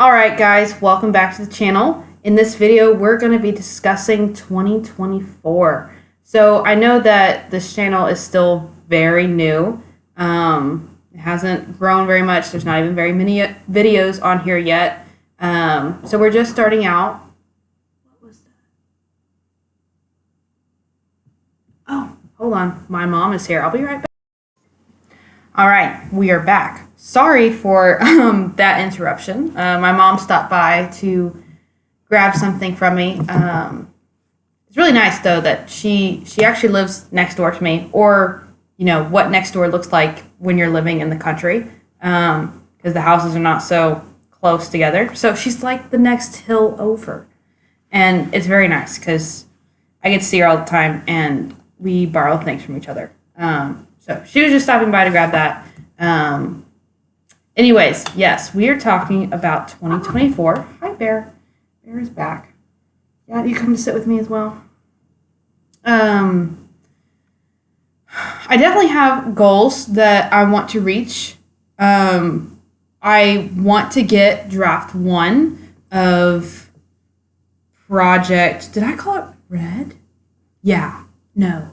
All right, guys, welcome back to the channel. In this video, we're going to be discussing 2024. So I know that this channel is still very new. It hasn't grown very much. There's not even very many videos on here yet. So we're just starting out. What was that? Oh, hold on. My mom is here. I'll be right back. All right, we are back. Sorry for that interruption. My mom stopped by to grab something from me. It's really nice, though, that she actually lives next door to me, or, you know, what next door looks like when you're living in the country, because the houses are not so close together. So she's like the next hill over. And it's very nice because I get to see her all the time, and we borrow things from each other. So she was just stopping by to grab that. Anyways, yes, we are talking about 2024. Hi, Bear. Bear is back. Yeah, you come to sit with me as well. I definitely have goals that I want to reach. I want to get draft 1 of Project. Did I call it Red? Yeah. No.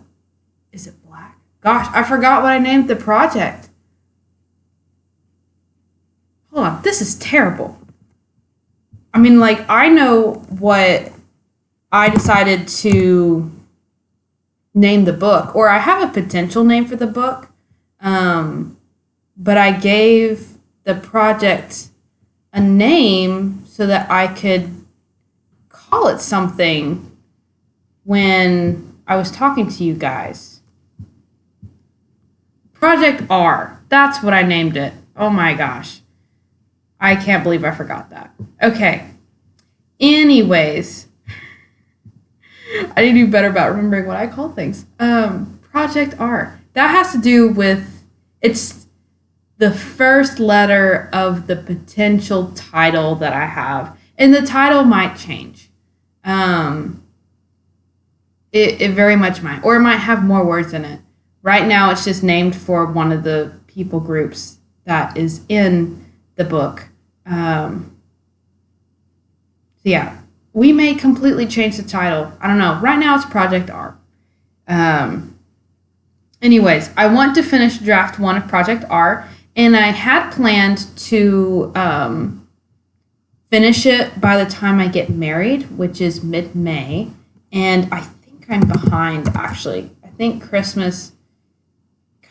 Is it Black? Gosh, I forgot what I named the project. Hold on, this is terrible. I mean, like, I know what I decided to name the book, or I have a potential name for the book, but I gave the project a name so that I could call it something when I was talking to you guys. Project R. That's what I named it. Oh my gosh. I can't believe I forgot that. Okay. Anyways, I need to do better about remembering what I call things. Project R. That has to do with, it's the first letter of the potential title that I have. And the title might change. It very much might. Or it might have more words in it. Right now, it's just named for one of the people groups that is in the book. So yeah, we may completely change the title. I don't know. Right now, it's Project R. Anyways, I want to finish draft 1 of Project R, and I had planned to finish it by the time I get married, which is mid-May. And I think I'm behind, actually. I think Christmas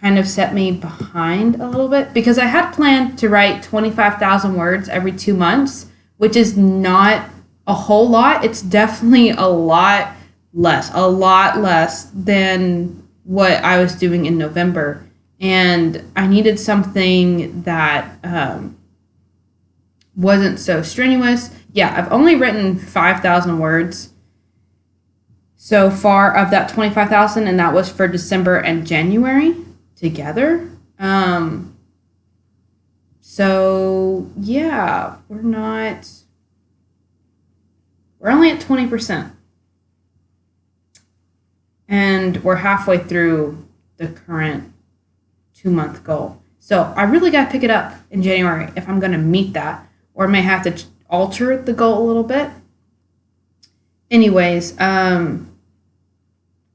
kind of set me behind a little bit because I had planned to write 25,000 words every 2 months, which is not a whole lot. It's definitely a lot less than what I was doing in November. And I needed something that wasn't so strenuous. Yeah, I've only written 5,000 words so far of that 25,000, and that was for December and January together. So yeah, we're only at 20%. And we're halfway through the current 2-month goal. So I really got to pick it up in January if I'm going to meet that, or I may have to alter the goal a little bit. Anyways, I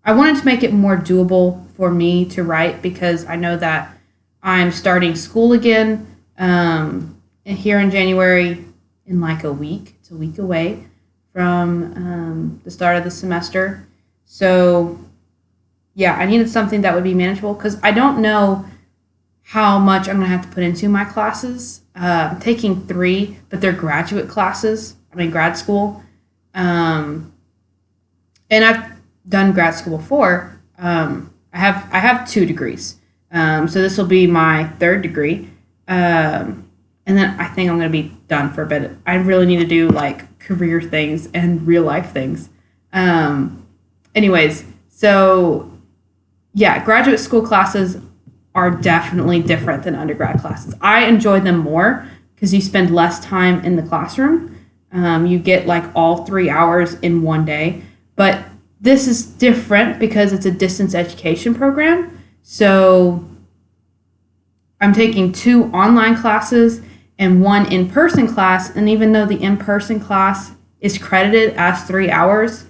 wanted to make it more doable for me to write because I know that I'm starting school again here in January in like a week. It's a week away from the start of the semester. So yeah, I needed something that would be manageable because I don't know how much I'm going to have to put into my classes. I'm taking 3, but they're graduate classes. I mean, grad school. And I've done grad school before. I have 2 degrees. So this will be my 3rd degree. And then I think I'm going to be done for a bit. I really need to do like career things and real life things. Anyways, so yeah, graduate school classes are definitely different than undergrad classes. I enjoy them more because you spend less time in the classroom. You get like all 3 hours in one day. But this is different because it's a distance education program. So I'm taking 2 online classes and one in-person class. And even though the in-person class is credited as 3 hours,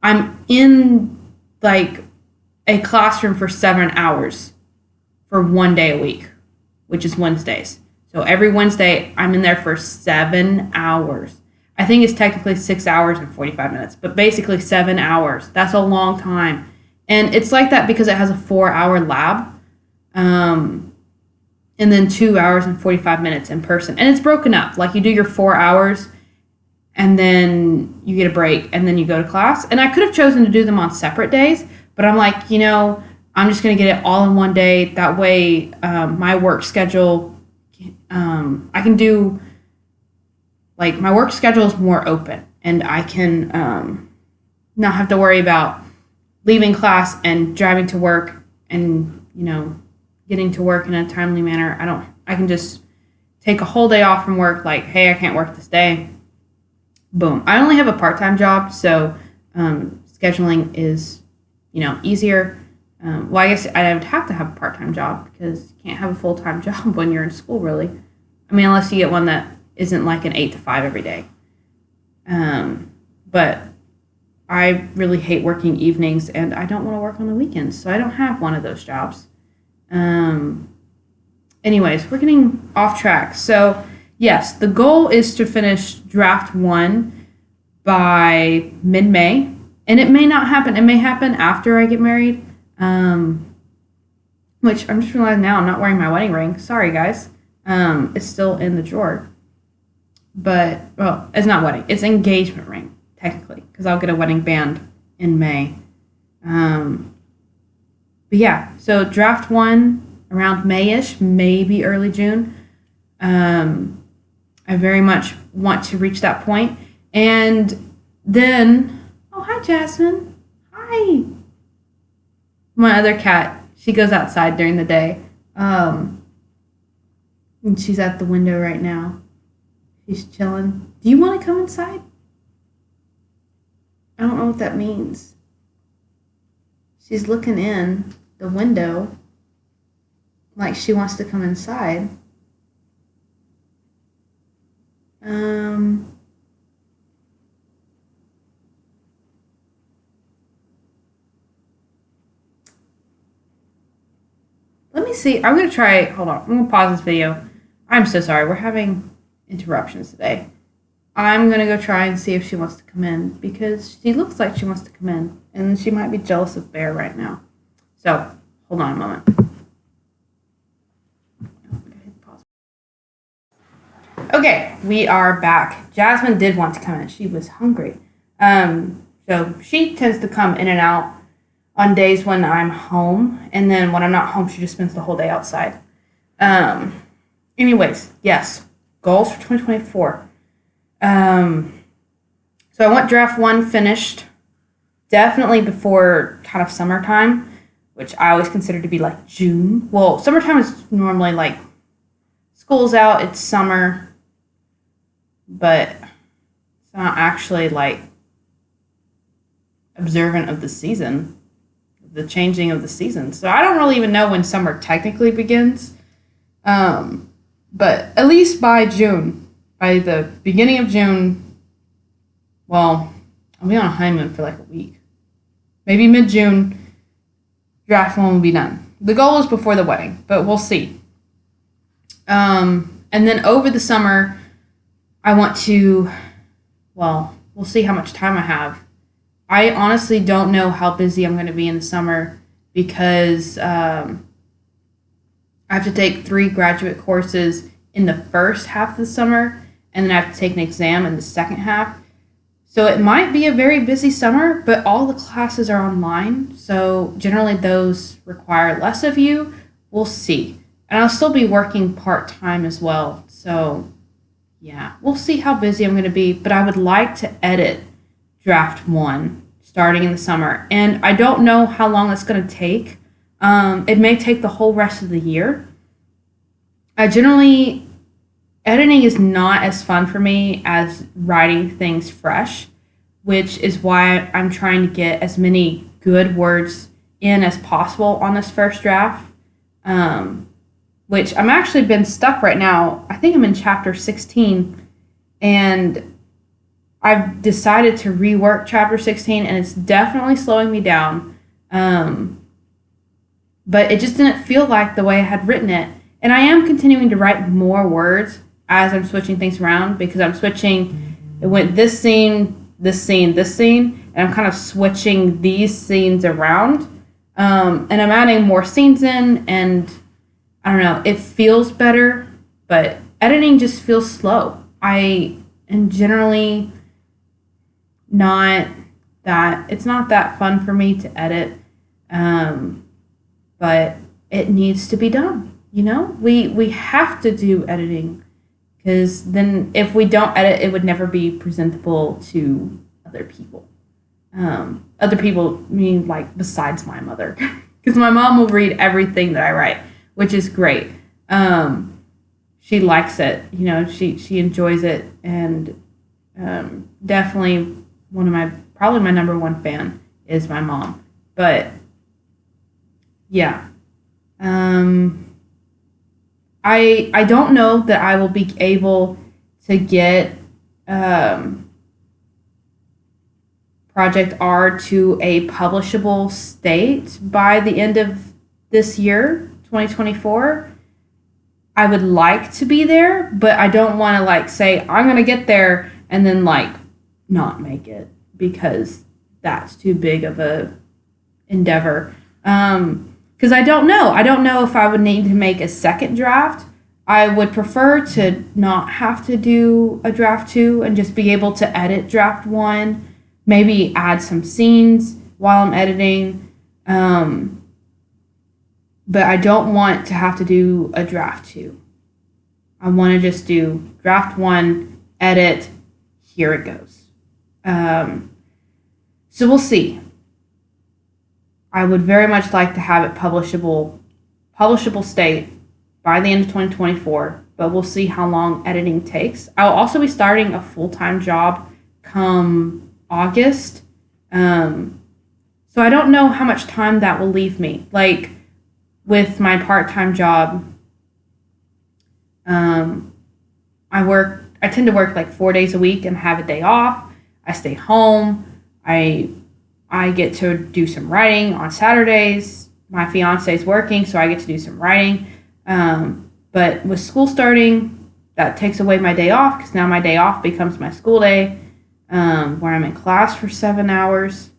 I'm in like a classroom for 7 hours for one day a week, which is Wednesdays. So every Wednesday, I'm in there for 7 hours. I think it's technically 6 hours and 45 minutes, but basically 7 hours. That's a long time. And it's like that because it has a 4-hour lab, and then 2 hours and 45 minutes in person. And it's broken up. Like you do your 4 hours, and then you get a break, and then you go to class. And I could have chosen to do them on separate days, but I'm like, I'm just going to get it all in one day. That way, my work schedule, I can do, like, my work schedule is more open, and I can not have to worry about leaving class and driving to work and, getting to work in a timely manner. I can just take a whole day off from work, like, hey, I can't work this day. Boom. I only have a part-time job, so scheduling is, easier. Well, I guess I would have to have a part-time job because you can't have a full-time job when you're in school, really. I mean, unless you get one that isn't like an 8 to 5 every day. But I really hate working evenings, and I don't want to work on the weekends, so I don't have one of those jobs. Anyways, we're getting off track. So, yes, the goal is to finish draft 1 by mid-May, and it may not happen. It may happen after I get married, which I'm just realizing now I'm not wearing my wedding ring. Sorry, guys. It's still in the drawer. But, well, it's not wedding. It's engagement ring, technically, because I'll get a wedding band in May. But yeah, so draft 1 around May-ish, maybe early June. I very much want to reach that point. And then, oh, hi, Jasmine. Hi. My other cat, she goes outside during the day. And she's at the window right now. She's chilling. Do you want to come inside? I don't know what that means. She's looking in the window like she wants to come inside. Let me see. I'm going to try. Hold on. I'm going to pause this video. I'm so sorry. We're having interruptions today. I'm going to go try and see if she wants to come in because she looks like she wants to come in, and she might be jealous of Bear right now. So, hold on a moment. Okay, we are back. Jasmine did want to come in. She was hungry. So she tends to come in and out on days when I'm home, and then when I'm not home, she just spends the whole day outside. Anyways, yes, goals for 2024. So I want draft 1 finished definitely before kind of summertime, which I always consider to be like June. Well, summertime is normally like school's out, it's summer, but it's not actually like observant of the season, the changing of the season. So I don't really even know when summer technically begins. But at least by June, by the beginning of June, well, I'll be on a honeymoon for like a week. Maybe mid-June, draft 1 will be done. The goal is before the wedding, but we'll see. And then over the summer, I want to, well, we'll see how much time I have. I honestly don't know how busy I'm going to be in the summer because I have to take 3 graduate courses in the first half of the summer, and then I have to take an exam in the second half. So it might be a very busy summer, but all the classes are online, so generally those require less of you. We'll see. And I'll still be working part-time as well, so yeah, we'll see how busy I'm going to be, but I would like to edit draft 1 starting in the summer, and I don't know how long it's going to take. It may take the whole rest of the year. Editing is not as fun for me as writing things fresh, which is why I'm trying to get as many good words in as possible on this first draft. which I'm actually been stuck right now. I think I'm in chapter 16, and I've decided to rework chapter 16, and it's definitely slowing me down. But it just didn't feel like the way I had written it. And I am continuing to write more words as I'm switching things around, because I'm switching, it went this scene, this scene, this scene, and I'm kind of switching these scenes around. And I'm adding more scenes in, and I don't know, it feels better, but editing just feels slow. I am generally it's not that fun for me to edit, but it needs to be done. We have to do editing, because then if we don't edit, it would never be presentable to other people. Other people mean like besides my mother, because my mom will read everything that I write, which is great. She likes it, she enjoys it, and definitely probably my number one fan is my mom. But yeah, I don't know that I will be able to get Project R to a publishable state by the end of this year, 2024. I would like to be there, but I don't want to like say I'm going to get there and then like not make it, because that's too big of a endeavor. Because I don't know if I would need to make a second draft. I would prefer to not have to do a draft 2 and just be able to edit draft 1, maybe add some scenes while I'm editing. But I don't want to have to do a draft 2. I want to just do draft 1, edit, here it goes. So we'll see. I would very much like to have it publishable state by the end of 2024, but we'll see how long editing takes. I'll also be starting a full-time job come August. So I don't know how much time that will leave me. Like with my part-time job, I tend to work like 4 days a week and have a day off. I stay home. I get to do some writing on Saturdays. My fiance's working, so I get to do some writing. But with school starting, that takes away my day off, because now my day off becomes my school day, where I'm in class for 7 hours.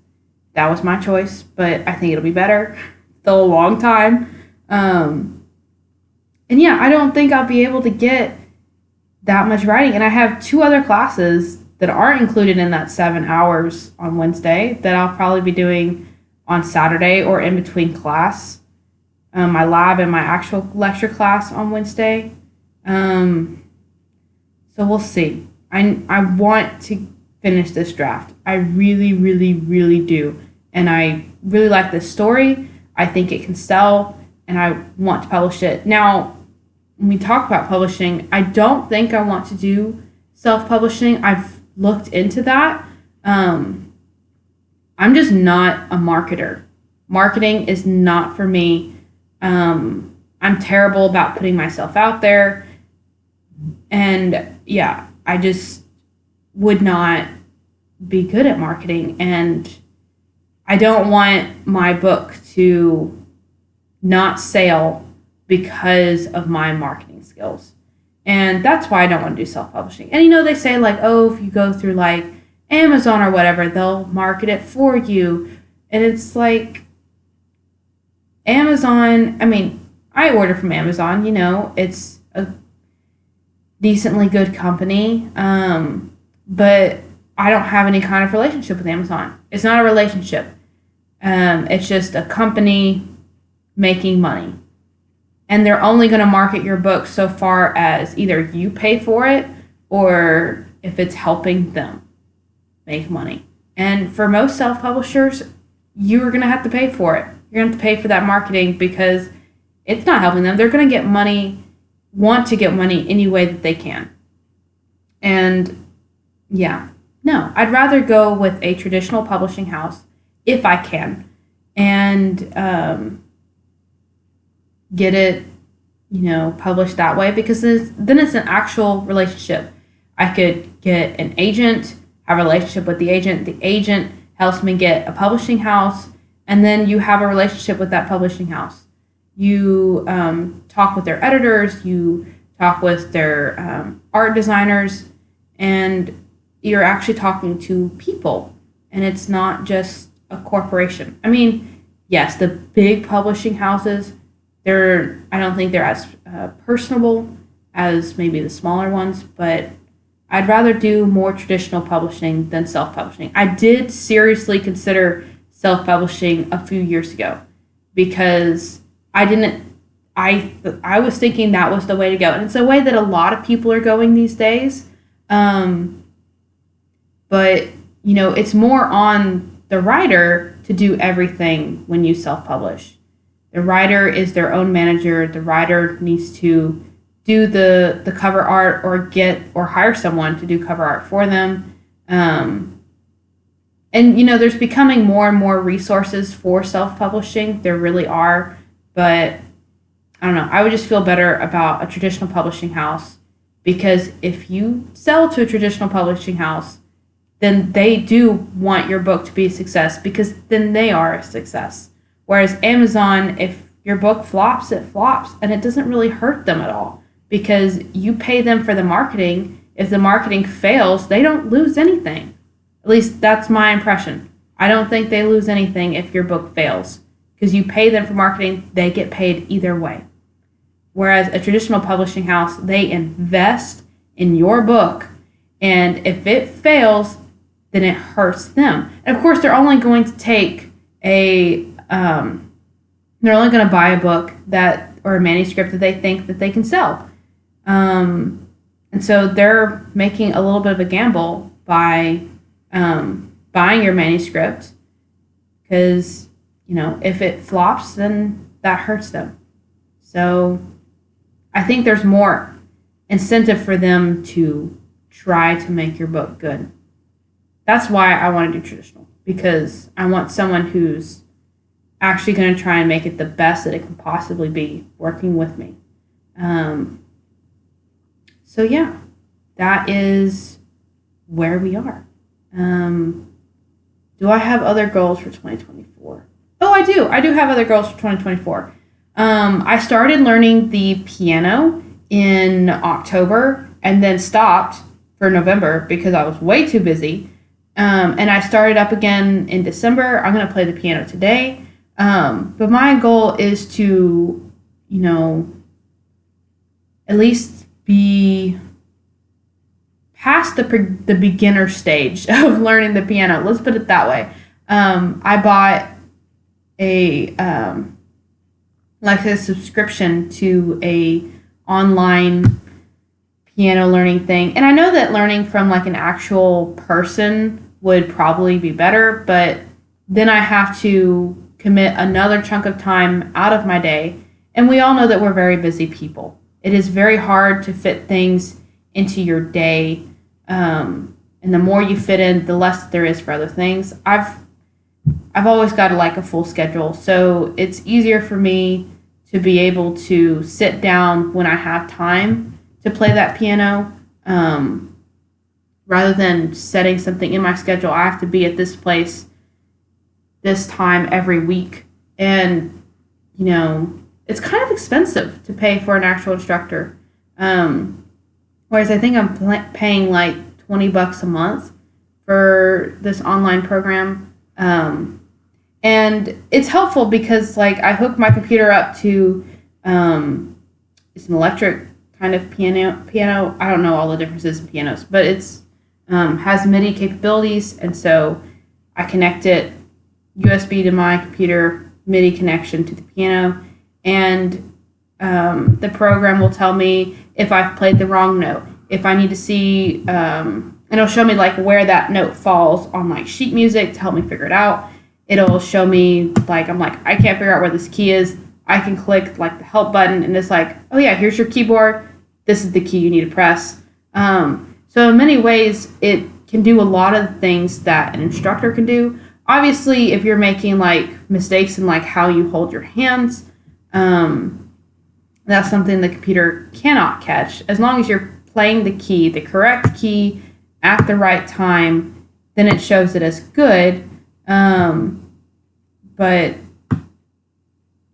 That was my choice, but I think it'll be better. Still a long time. And yeah, I don't think I'll be able to get that much writing. And I have 2 other classes that aren't included in that 7 hours on Wednesday that I'll probably be doing on Saturday or in between class. My lab and my actual lecture class on Wednesday. So we'll see. I want to finish this draft. I really, really, really do. And I really like this story. I think it can sell, and I want to publish it. Now, when we talk about publishing, I don't think I want to do self-publishing. I've looked into that. I'm just not a marketer. Marketing is not for me. I'm terrible about putting myself out there. And yeah, I just would not be good at marketing. And I don't want my book to not sell because of my marketing skills. And that's why I don't want to do self-publishing. And they say like, oh, if you go through like Amazon or whatever, they'll market it for you. And it's like, Amazon, I order from Amazon, it's a decently good company. But I don't have any kind of relationship with Amazon. It's not a relationship. It's just a company making money. And they're only going to market your book so far as either you pay for it or if it's helping them make money. And for most self-publishers, you're going to have to pay for it. You're going to have to pay for that marketing because it's not helping them. They're going to get money, want to get money any way that they can. And yeah, no, I'd rather go with a traditional publishing house if I can and get it, publish that way, because then it's an actual relationship. I could get an agent, have a relationship with the agent. The agent helps me get a publishing house, and then you have a relationship with that publishing house. You talk with their editors, you talk with their art designers, and you're actually talking to people, and it's not just a corporation. I mean, yes, the big publishing houses, I don't think they're as personable as maybe the smaller ones, but I'd rather do more traditional publishing than self-publishing. I did seriously consider self-publishing a few years ago because I was thinking that was the way to go, and it's a way that a lot of people are going these days. But it's more on the writer to do everything when you self-publish. The writer is their own manager. The writer needs to do the cover art or hire someone to do cover art for them. And there's becoming more and more resources for self-publishing. There really are, but I don't know. I would just feel better about a traditional publishing house, because if you sell to a traditional publishing house, then they do want your book to be a success, because then they are a success. Whereas Amazon, if your book flops, it flops, and it doesn't really hurt them at all, because you pay them for the marketing. If the marketing fails, they don't lose anything. At least that's my impression. I don't think they lose anything if your book fails, because you pay them for marketing, they get paid either way. Whereas a traditional publishing house, they invest in your book, and if it fails, then it hurts them. And of course, they're only going to take they're only going to buy a book or a manuscript that they think that they can sell. And so they're making a little bit of a gamble by buying your manuscript, because, if it flops, then that hurts them. So I think there's more incentive for them to try to make your book good. That's why I want to do traditional, because I want someone who's actually going to try and make it the best that it can possibly be working with me. So yeah, that is where we are. Do I have other goals for 2024? Oh, I do. I do have other goals for 2024. I started learning the piano in October and then stopped for November because I was way too busy. And I started up again in December. I'm going to play the piano today. But my goal is to, at least be past the beginner stage of learning the piano. Let's put it that way. I bought a subscription to a online piano learning thing, and I know that learning from an actual person would probably be better, but then I have to commit another chunk of time out of my day, and we all know that we're very busy people. It is very hard to fit things into your day, and the more you fit in, the less there is for other things. I've always got a full schedule, so it's easier for me to be able to sit down when I have time to play that piano, rather than setting something in my schedule. I have to be at this place this time every week, and it's kind of expensive to pay for an actual instructor. Whereas I think I'm paying $20 a month for this online program. And it's helpful because I hook my computer up to it's an electric kind of piano. I don't know all the differences in pianos, but it's has MIDI capabilities, and so I connect it USB to my computer, MIDI connection to the piano, and the program will tell me if I've played the wrong note, if I need to see, and it'll show me where that note falls on sheet music to help me figure it out. It'll show me I can't figure out where this key is. I can click the help button, and it's oh yeah, here's your keyboard. This is the key you need to press. So in many ways, it can do a lot of things that an instructor can do. Obviously, if you're making mistakes in how you hold your hands, That's something the computer cannot catch. As long as you're playing the key, the correct key, at the right time, then it shows it as good. But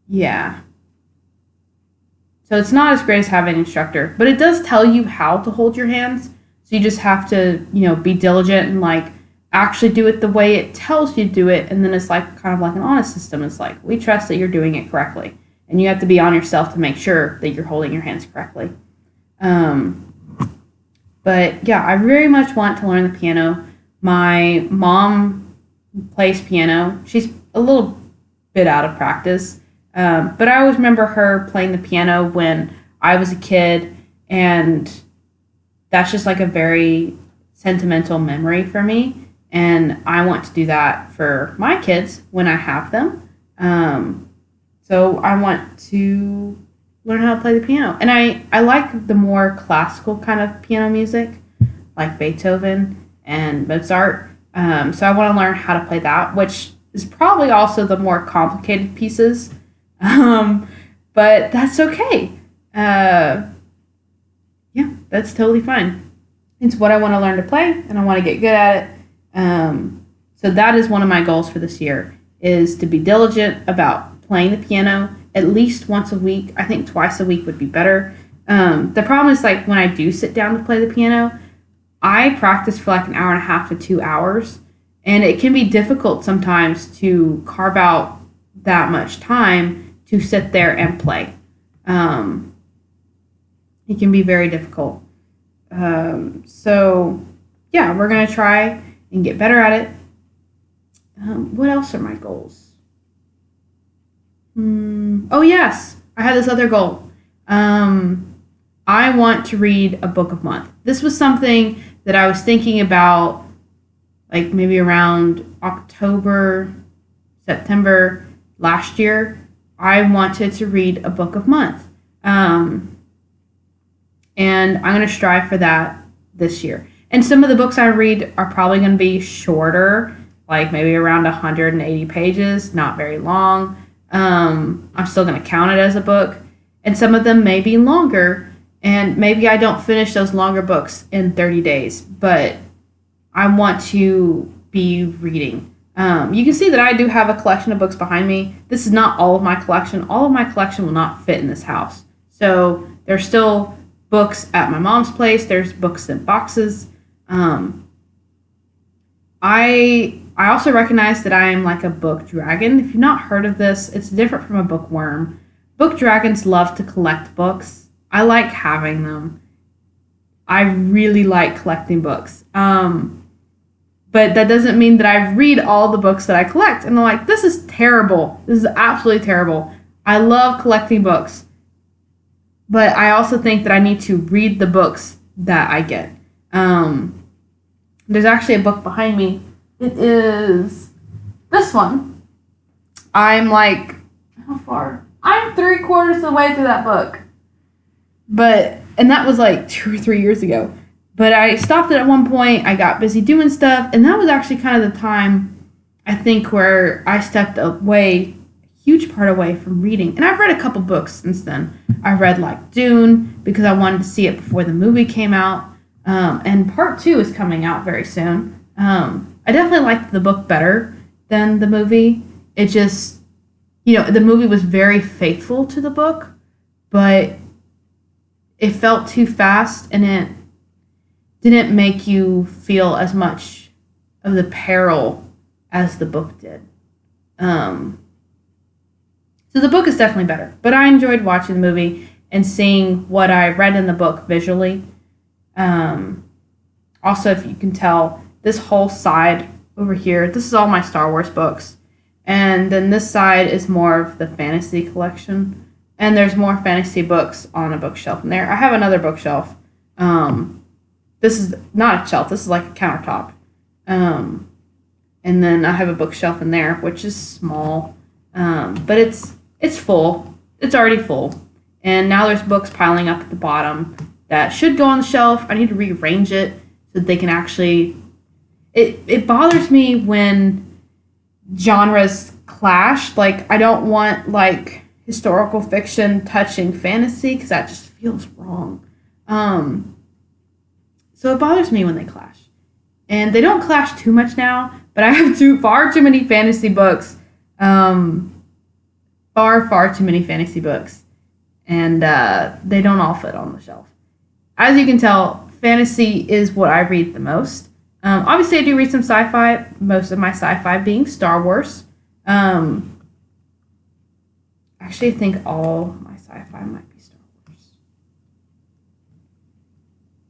yeah. So it's not as great as having an instructor, but it does tell you how to hold your hands. So you just have to, be diligent and like actually do it the way it tells you to do it. And then it's like kind of like an honor system. It's like, we trust that you're doing it correctly. And you have to be on yourself to make sure that you're holding your hands correctly. But yeah, I very much want to learn the piano. My mom plays piano. She's a little bit out of practice. But I always remember her playing the piano when I was a kid. And that's just like a very sentimental memory for me. And I want to do that for my kids when I have them. So I want to learn how to play the piano. And I like the more classical kind of piano music, like Beethoven and Mozart. So I want to learn how to play that, which is probably also the more complicated pieces. But that's okay. Yeah, that's totally fine. It's what I want to learn to play, and I want to get good at it. So that is one of my goals for this year, is to be diligent about playing the piano at least once a week. I think twice a week would be better. The problem is, like, when I do sit down to play the piano, I practice for like an hour and a half to 2 hours, and it can be difficult sometimes to carve out that much time to sit there and play. It can be very difficult. So, yeah, we're going to try and get better at it. What else are my goals? Oh, yes. I had this other goal. I want to read a book a month. This was something that I was thinking about, like maybe around October, September last year. I wanted to read a book a month. And I'm going to strive for that this year. And some of the books I read are probably going to be shorter, like maybe around 180 pages, not very long. I'm still going to count it as a book. And some of them may be longer, and maybe I don't finish those longer books in 30 days, but I want to be reading. You can see that I do have a collection of books behind me. This is not all of my collection. All of my collection will not fit in this house. So there's still books at my mom's place. There's books in boxes. I also recognize that I am like a book dragon. If you've not heard of this, it's different from a bookworm. Book dragons love to collect books. I like having them. I really like collecting books. But that doesn't mean that I read all the books that I collect. And I'm like, this is terrible. This is absolutely terrible. I love collecting books. But I also think that I need to read the books that I get. There's actually a book behind me. It is this one. I'm like, how far? I'm 3/4 of the way through that book. And that was like 2 or 3 years ago. But I stopped it at one point. I got busy doing stuff. And that was actually kind of the time, I think, where I stepped away, a huge part away from reading. And I've read a couple books since then. I read like Dune because I wanted to see it before the movie came out. And part 2 is coming out very soon. I definitely liked the book better than the movie. It just, the movie was very faithful to the book, but it felt too fast and it didn't make you feel as much of the peril as the book did. So the book is definitely better, but I enjoyed watching the movie and seeing what I read in the book visually. Also, if you can tell, this whole side over here, this is all my Star Wars books. And then this side is more of the fantasy collection. And there's more fantasy books on a bookshelf in there. I have another bookshelf. This is not a shelf. This is like a countertop. And then I have a bookshelf in there, which is small. But it's full. It's already full. And now there's books piling up at the bottom that should go on the shelf. I need to rearrange it so that they can actually... It bothers me when genres clash. Like, I don't want, like, historical fiction touching fantasy because that just feels wrong. So it bothers me when they clash. And they don't clash too much now, but I have far too many fantasy books. Far too many fantasy books. And they don't all fit on the shelf. As you can tell, fantasy is what I read the most. Obviously, I do read some sci-fi, most of my sci-fi being Star Wars. Actually, I think all my sci-fi might be Star Wars.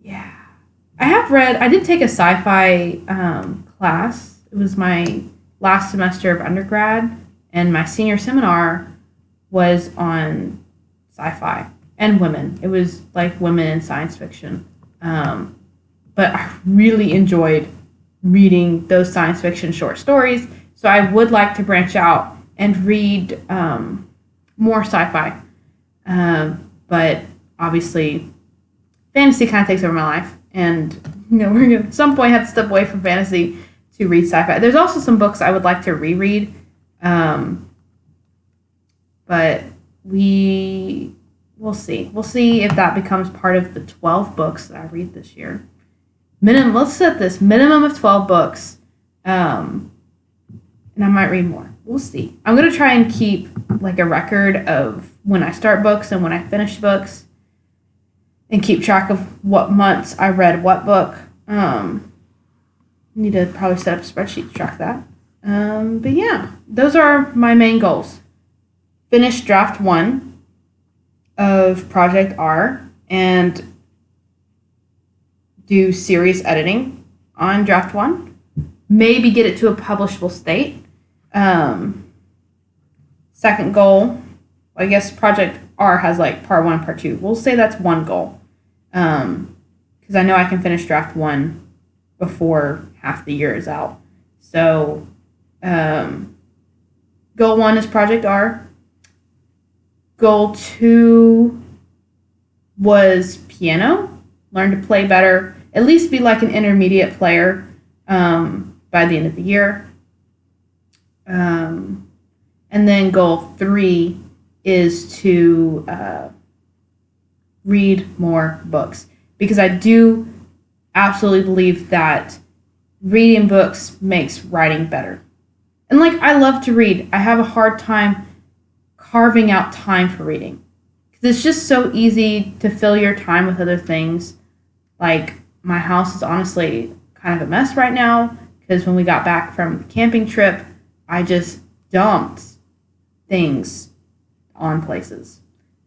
Yeah. I did take a sci-fi class. It was my last semester of undergrad, and my senior seminar was on sci-fi and women. It was like women in science fiction. But I really enjoyed reading those science fiction short stories, so I would like to branch out and read more sci-fi. But obviously, fantasy kind of takes over my life, and we're going to at some point have to step away from fantasy to read sci-fi. There's also some books I would like to reread, but we'll see. We'll see if that becomes part of the 12 books that I read this year. Let's set this minimum of 12 books, and I might read more. We'll see. I'm going to try and keep like a record of when I start books and when I finish books, and keep track of what months I read what book. Need to probably set up a spreadsheet to track that. But yeah, those are my main goals. Finish draft 1 of Project R and do series editing on draft 1. Maybe get it to a publishable state. Second goal, I guess Project R has like part 1 and part 2. We'll say that's one goal. Because I know I can finish draft 1 before half the year is out. So, goal 1 is Project R. Goal 2 was piano. Learn to play better. At least be like an intermediate player by the end of the year. And then goal 3 is to read more books. Because I do absolutely believe that reading books makes writing better. And like, I love to read. I have a hard time carving out time for reading. Because it's just so easy to fill your time with other things. Like, my house is honestly kind of a mess right now. Because when we got back from the camping trip, I just dumped things on places.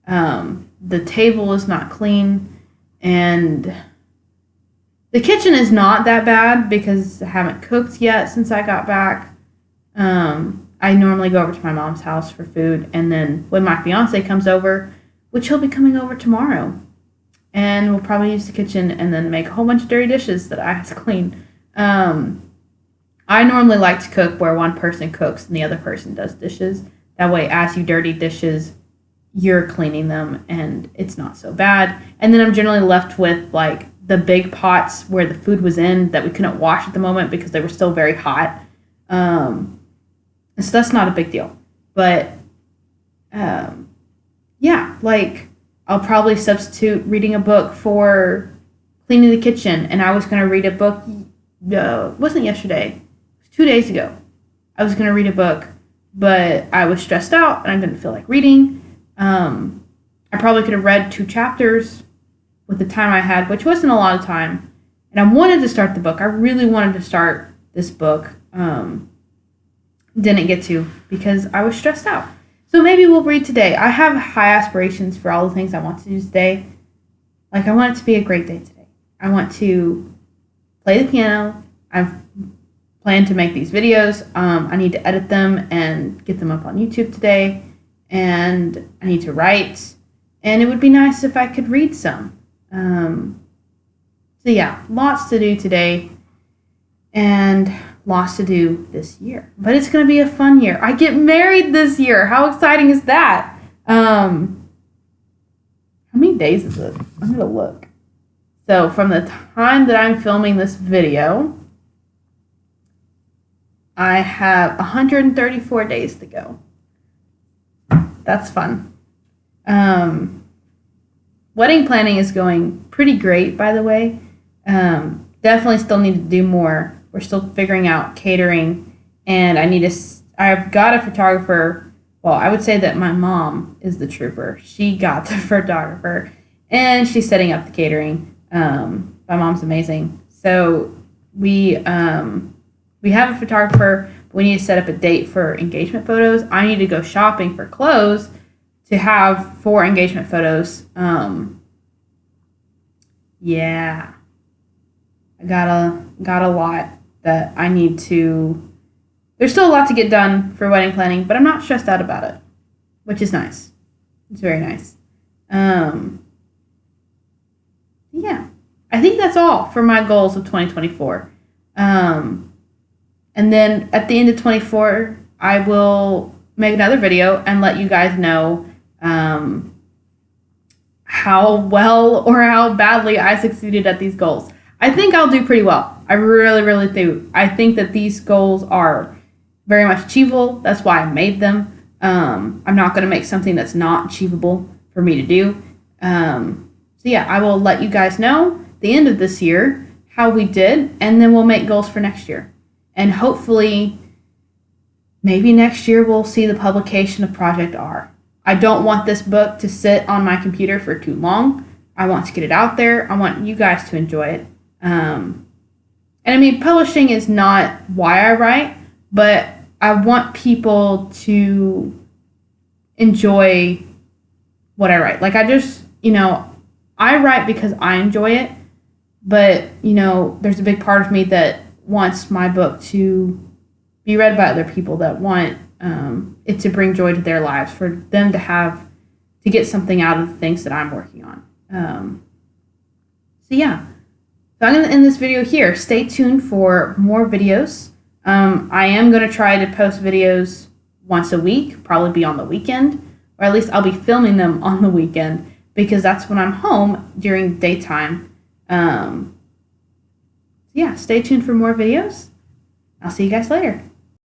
The table is not clean. And the kitchen is not that bad because I haven't cooked yet since I got back. I normally go over to my mom's house for food, and then when my fiance comes over, which he'll be coming over tomorrow, and we'll probably use the kitchen and then make a whole bunch of dirty dishes that I have to clean. I normally like to cook where one person cooks and the other person does dishes. That way, as you dirty dishes, you're cleaning them, and it's not so bad. And then I'm generally left with like the big pots where the food was in that we couldn't wash at the moment because they were still very hot. So that's not a big deal. But yeah, like I'll probably substitute reading a book for cleaning the kitchen. And I was going to read a book, it wasn't yesterday, it was 2 days ago. I was going to read a book, but I was stressed out and I didn't feel like reading. I probably could have read 2 chapters with the time I had, which wasn't a lot of time. And I wanted to start the book. I really wanted to start this book. Didn't get to because I was stressed out. So maybe we'll read today. I have high aspirations for all the things I want to do today. Like, I want it to be a great day today. I want to play the piano. I've planned to make these videos. I need to edit them and get them up on YouTube today. And I need to write. And it would be nice if I could read some. So yeah, lots to do today. And lots to do this year. But it's going to be a fun year. I get married this year. How exciting is that? How many days is it? I'm going to look. So from the time that I'm filming this video, I have 134 days to go. That's fun. Wedding planning is going pretty great, by the way. Definitely still need to do more. We're still figuring out catering, and I've got a photographer. Well, I would say that my mom is the trooper. She got the photographer, and she's setting up the catering. My mom's amazing. So we have a photographer. But we need to set up a date for engagement photos. I need to go shopping for clothes to have 4 engagement photos. Yeah, I got a lot that I need to. There's still a lot to get done for wedding planning, but I'm not stressed out about it, which is nice. It's very nice. Yeah, I think that's all for my goals of 2024. And then at the end of 24, I will make another video and let you guys know how well or how badly I succeeded at these goals. I think I'll do pretty well. I really, really do. I think that these goals are very much achievable. That's why I made them. I'm not going to make something that's not achievable for me to do. So yeah, I will let you guys know at the end of this year how we did, and then we'll make goals for next year. And hopefully, maybe next year we'll see the publication of Project R. I don't want this book to sit on my computer for too long. I want to get it out there. I want you guys to enjoy it. And I mean, publishing is not why I write, but I want people to enjoy what I write. Like, I just, I write because I enjoy it, but, there's a big part of me that wants my book to be read by other people, that want it to bring joy to their lives, for them to get something out of the things that I'm working on. So yeah, so I'm going to end this video here. Stay tuned for more videos. I am going to try to post videos once a week, probably be on the weekend, or at least I'll be filming them on the weekend, because that's when I'm home during daytime. Yeah, stay tuned for more videos. I'll see you guys later.